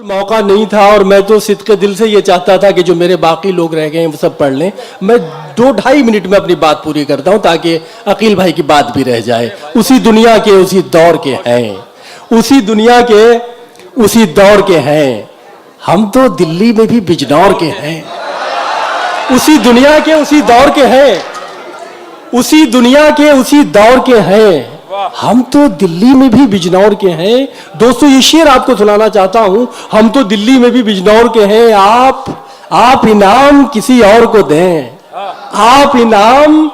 موقع نہیں تھا اور میں تو صدقے دل سے یہ چاہتا تھا کہ جو میرے باقی لوگ رہ گئے ہیں وہ سب پڑھ لیں. میں 2-2.5 منٹ میں اپنی بات پوری کرتا ہوں تاکہ عقیل بھائی کی بات بھی رہ جائے. اسی دنیا کے اسی دور کے ہیں, اسی دنیا کے اسی دور کے ہیں. ہم تو دلی میں بھی بجنور کے ہیں. اسی دنیا کے اسی دور کے ہیں, اسی دنیا کے اسی دور کے ہیں. ہم تو دلی میں بھی بجنور کے ہیں. دوستو یہ شعر آپ کو سنانا چاہتا ہوں. ہم تو دلی میں بھی بجنور کے ہیں. آپ انعام کسی اور کو دیں, آپ انعام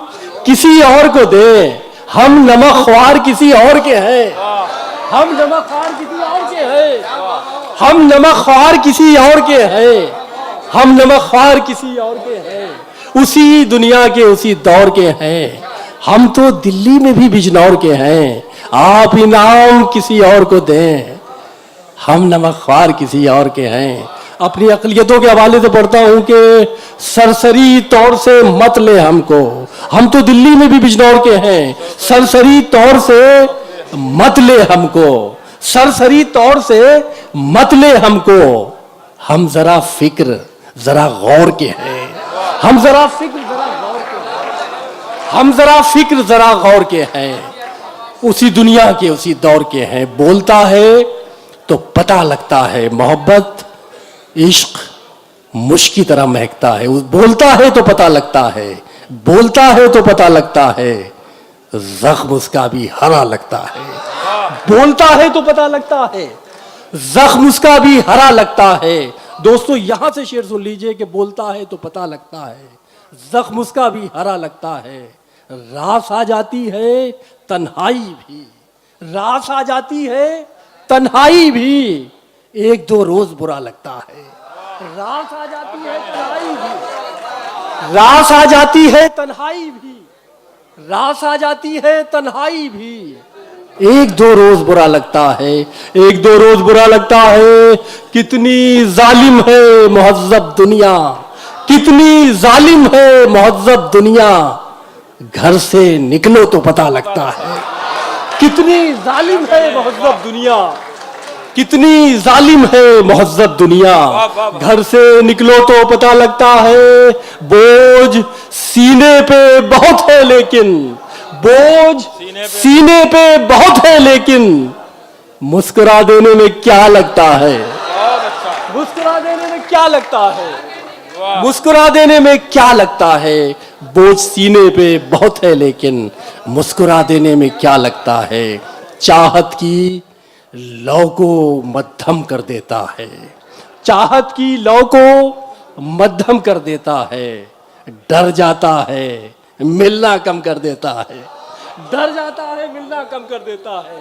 کسی اور کو دیں. ہم نمک خوار کسی اور کے ہیں, ہم نمک خوار کسی اور کے ہیں, ہم نمک خوار کسی اور کے ہیں, ہم نمک خوار کسی اور کے ہیں. اسی دنیا کے اسی دور کے ہیں. ہم تو دلی میں بھی بجنور کے ہیں. آپ انعام کسی اور کو دیں, ہم نمک خوار کسی اور کے ہیں. اپنی اقلیتوں کے حوالے سے پڑھتا ہوں کہ سرسری طور سے مت لے ہم کو. ہم تو دلی میں بھی بجنور کے ہیں. سرسری طور سے مت لے ہم کو, سرسری طور سے مت لے ہم کو. ہم ذرا فکر ذرا غور کے ہیں. ہم ذرا فکر ذرا غور کے ہیں. ہم ذرا فکر ذرا غور کے ہیں. اسی دنیا کے اسی دور کے ہیں. بولتا ہے تو پتہ لگتا ہے محبت عشق مشک کی طرح مہکتا ہے. بولتا ہے تو پتہ لگتا ہے, بولتا ہے تو پتہ لگتا ہے, زخم اس کا بھی ہرا لگتا ہے. بولتا ہے تو پتہ لگتا ہے, زخم اس کا بھی ہرا لگتا ہے. دوستو یہاں سے شعر سن لیجئے کہ بولتا ہے تو پتہ لگتا ہے, زخم اس کا بھی ہرا لگتا ہے. راس آ جاتی ہے تنہائی بھی, راس آ جاتی ہے تنہائی بھی, ایک دو روز برا لگتا ہے. راس آ جاتی ہے تنہائی بھی, راس آ جاتی ہے تنہائی بھی, راس آ جاتی ہے تنہائی بھی, ایک دو روز برا لگتا ہے. ایک دو روز برا لگتا ہے. کتنی ظالم ہے مہذب دنیا, کتنی ظالم ہے مہذب دنیا, گھر سے نکلو تو پتہ لگتا ہے. کتنی ظالم ہے مہذب دنیا, کتنی ظالم ہے مہذب دنیا, گھر سے نکلو تو پتہ لگتا ہے. بوجھ سینے پہ بہت ہے لیکن, بوجھ سینے پہ بہت ہے لیکن, مسکرا دینے میں کیا لگتا ہے, مسکرا دینے میں کیا لگتا ہے, مسکرا دینے میں کیا لگتا ہے. بوجھ سینے پہ بہت ہے لیکن مسکرا دینے میں کیا لگتا ہے. چاہت کی لو کو مدھم کر دیتا ہے, چاہت کی لو کو مدھم کر دیتا ہے. ڈر جاتا ہے ملنا کم کر دیتا ہے, ڈر جاتا ہے ملنا کم کر دیتا ہے,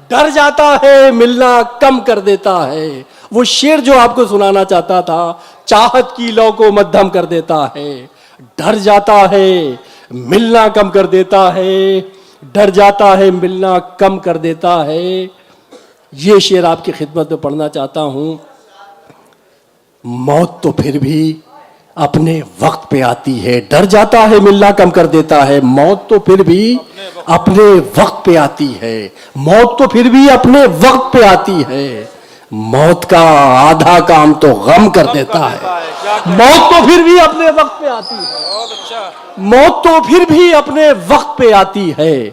ڈر جاتا ہے ملنا کم کر دیتا ہے. وہ شعر جو آپ کو سنانا چاہتا تھا, چاہت کی لو کو مدھم کر دیتا ہے, ڈر جاتا ہے ملنا کم کر دیتا ہے, ڈر جاتا ہے ملنا کم کر دیتا ہے. یہ شعر آپ کی خدمت میں پڑھنا چاہتا ہوں. موت تو پھر بھی اپنے وقت پہ آتی ہے, ڈر جاتا ہے ملنا کم کر دیتا ہے. موت تو پھر بھی اپنے وقت پہ آتی ہے, موت تو پھر بھی اپنے وقت پہ آتی ہے. موت کا آدھا کام تو غم کر دیتا ہے. موت تو پھر بھی اپنے وقت پہ آتی ہے, موت تو پھر بھی اپنے وقت پہ آتی ہے.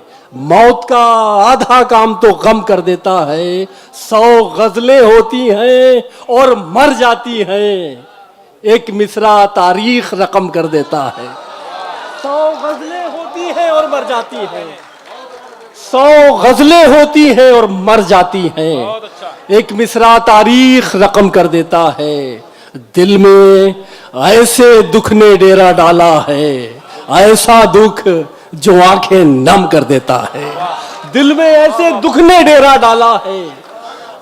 موت کا آدھا کام تو غم کر دیتا ہے. 100 غزلیں ہوتی ہیں اور مر جاتی ہیں, ایک مصرع تاریخ رقم کر دیتا ہے. 100 غزلیں ہوتی ہیں اور مر جاتی ہیں, 100 غزلیں ہوتی ہیں اور مر جاتی ہیں, ایک مصرع تاریخ رقم کر دیتا ہے. دل میں ایسے دکھ نے ڈیرا ڈالا ہے, ایسا دکھ جو آنکھیں نم کر دیتا ہے. دل میں ایسے دکھ نے ڈیرا ڈالا ہے,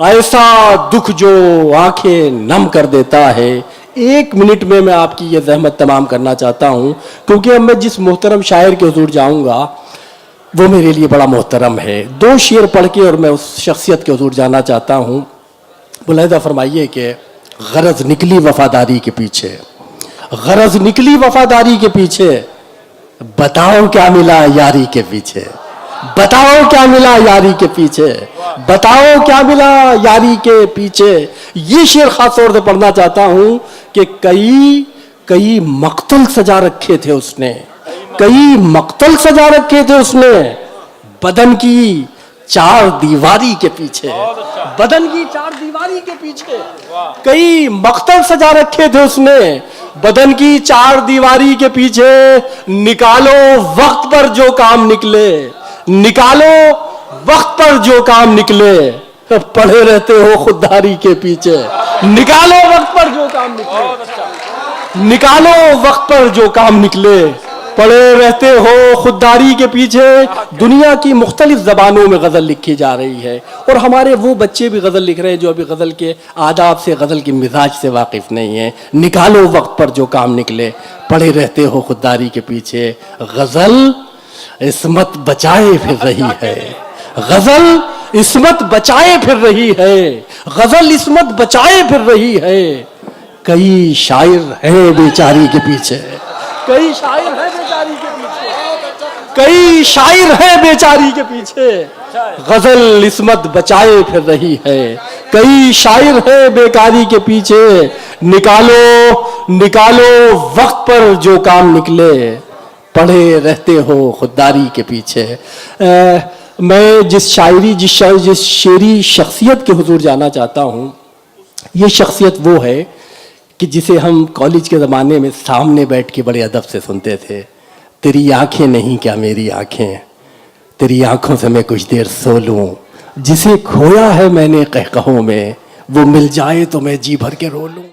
ایسا دکھ جو آنکھیں نم کر دیتا ہے. 1 منٹ میں آپ کی یہ زحمت تمام کرنا چاہتا ہوں, کیونکہ اب میں جس محترم شاعر کے حضور جاؤں گا وہ میرے لیے بڑا محترم ہے. 2 شعر پڑھ کے اور میں اس شخصیت کے حضور جانا چاہتا ہوں. ملاحظہ فرمائیے کہ غرض نکلی وفاداری کے پیچھے, غرض نکلی وفاداری کے پیچھے, بتاؤ کیا ملا یاری کے پیچھے, بتاؤ کیا ملا یاری کے پیچھے. بتاؤ کیا ملا یاری کے پیچھے. یہ شعر خاص طور سے پڑھنا چاہتا ہوں کہ کئی مقتل سجا رکھے تھے اس نے, کئی مقتل سجا رکھے تھے اس نے بدن کی چار دیواری کے پیچھے, بدن کی چار دیواری کے پیچھے کئی مقتل سجا رکھے تھے اس نے بدن کی چار دیواری کے پیچھے. نکالو وقت پر جو کام نکلے, نکالو وقت پر جو کام نکلے, پڑے رہتے ہو خودداری کے پیچھے. نکالو وقت پر جو کام نکلے, نکالو وقت پر جو کام نکلے, پڑے رہتے ہو خودداری کے پیچھے. دنیا کی مختلف زبانوں میں غزل لکھی جا رہی ہے اور ہمارے وہ بچے بھی غزل لکھ رہے ہیں جو ابھی غزل کے آداب سے, غزل کے مزاج سے واقف نہیں ہیں. نکالو وقت پر جو کام نکلے, پڑے رہتے ہو خودداری کے پیچھے. غزل عصمت بچائے پھر رہی ہے, غزل عصمت بچائے پھر رہی ہے, غزل عصمت بچائے پھر رہی ہے. کئی شاعر ہیں بیچاری کے پیچھے, کئی شاعر ہیں بیچاری کے پیچھے, کئی شاعر ہیں بیچاری کے پیچھے. غزل عصمت بچائے پھر رہی ہے, کئی شاعر ہیں بیکاری کے پیچھے. نکالو وقت پر جو کام نکلے, پڑے رہتے ہو خودداری کے پیچھے. میں جس شعری شخصیت کے حضور جانا چاہتا ہوں, یہ شخصیت وہ ہے کہ جسے ہم کالج کے زمانے میں سامنے بیٹھ کے بڑے ادب سے سنتے تھے. تیری آنکھیں نہیں کیا میری آنکھیں, تیری آنکھوں سے میں کچھ دیر سو لوں. جسے کھویا ہے میں نے قہقہوں میں, وہ مل جائے تو میں جی بھر کے رو لوں.